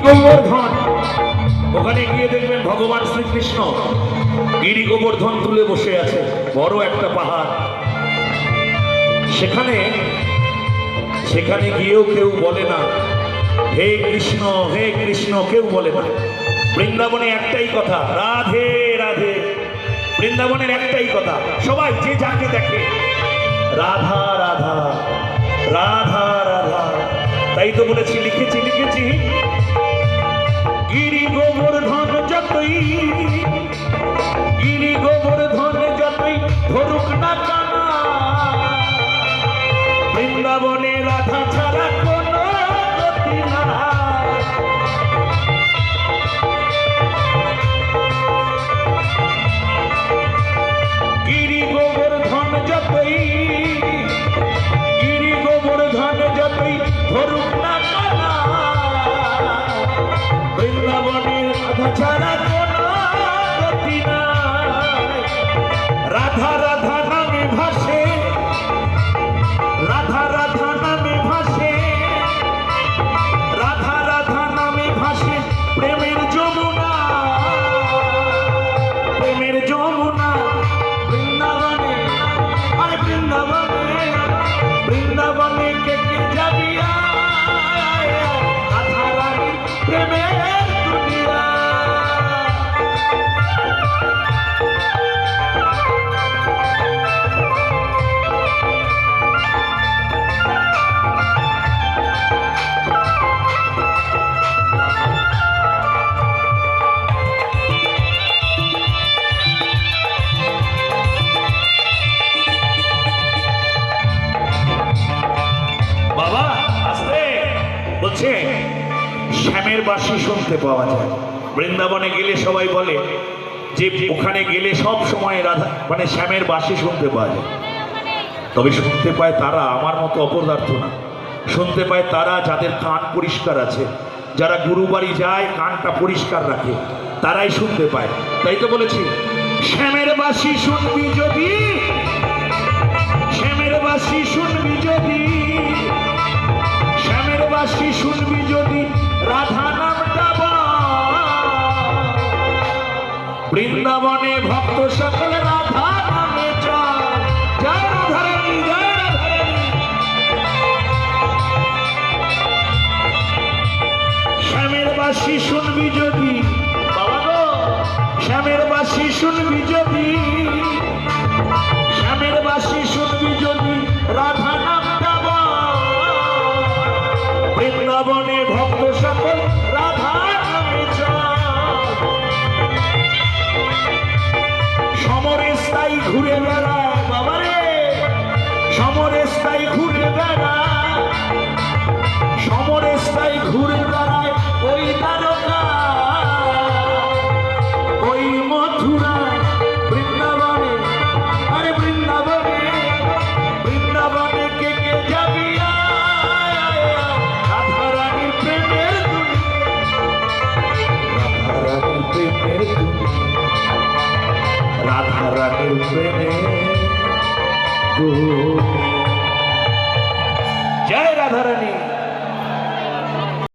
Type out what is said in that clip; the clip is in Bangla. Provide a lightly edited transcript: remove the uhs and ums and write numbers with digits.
গোবর্ধন, ওখানে গিয়ে দেখবেন ভগবান শ্রীকৃষ্ণ গিরি গোবর্ধন তুলে বসে আছে, বড় একটা পাহাড়। সেখানে সেখানে গিয়েও কেউ বলে না হে কৃষ্ণ হে কৃষ্ণ, কেউ বলে না। বৃন্দাবনে একটাই কথা, রাধে রাধে। বৃন্দাবনের একটাই কথা, সবাই যে যাকে দেখে রাধা রাধা রাধা রাধা। তাই তো বলেছি, লিখেছি গিরি গোবর্ধন যতই, গিরি গোবর্ধন যতই ধরুক না কানা, বৃন্দাবনে রাধা ছাড়া কোনো গতি নাই। গিরি গোবর্ধন যতই, গিরি গোবর্ধন যতই ধরুক না কানা, বৃন্দাবনে রাধা ছাড়া কোনো গতি নাই। রাধা রাধা নামে ভাসে, রাধা রাধা নামে ভাসে, রাধা রাধা নামে ভাসে প্রেমের যমুনা, প্রেমের যমুনা বৃন্দাবনে। আরে বৃন্দাবনে, বৃন্দাবনে কে কে যাবি রাধা রানী প্রেমের দুনিয়া। বাবা আসতে বলছে শ্যামের বাঁশি শুনতে পাওয়া যায়। বৃন্দাবনে গেলে সবাই বলে যে ওখানে গেলে সব সময় রাধা মানে শ্যামের বাঁশি শুনতে পাওয়া যায়। তবে শুনতে পায় তারা, আমার মতো অপদার্থ না। শুনতে পায় তারা যাদের কান পরিষ্কার আছে, যারা গুরুবাড়ি যায় কানটা পরিষ্কার রাখে, তারাই শুনতে পায়। তাই তো বলেছি শ্যামের বাঁশি শুনবি যদি, শ্যামের বাঁশি শুনবি যদি, শ্যামের বাঁশি শুনবি যদি রাধা নামটা বল। বৃন্দাবনে ভক্ত সকল রাধা নামে চল। জয় রাধা রানী, জয় রাধা রানী। শ্যামের বাঁশি শুনবি যদি, বাবা গো শ্যামের বাঁশি শুনবি যদি, শ্যামের বাঁশি শুনবি যদি রাধা নামটা বল। বৃন্দাবনে ভক্ত সকল রাধা নামে চল। সমরে স্থায়ী ঘুরে বেড়ায় বাবারে, সমরে স্থায়ী ঘুরে বেড়ায়, সমরে স্থায়ী ঘুরে বেড়ায় ওই তারকা, ওই মথুরায় বৃন্দাবনে। আরে বৃন্দাবনে, বৃন্দাবনে কে কে যাবি রাধা রানীর প্রেমের দুনিয়া, রাধা রানীর প্রেমের দুনিয়া, রাধা রানীর প্রেমের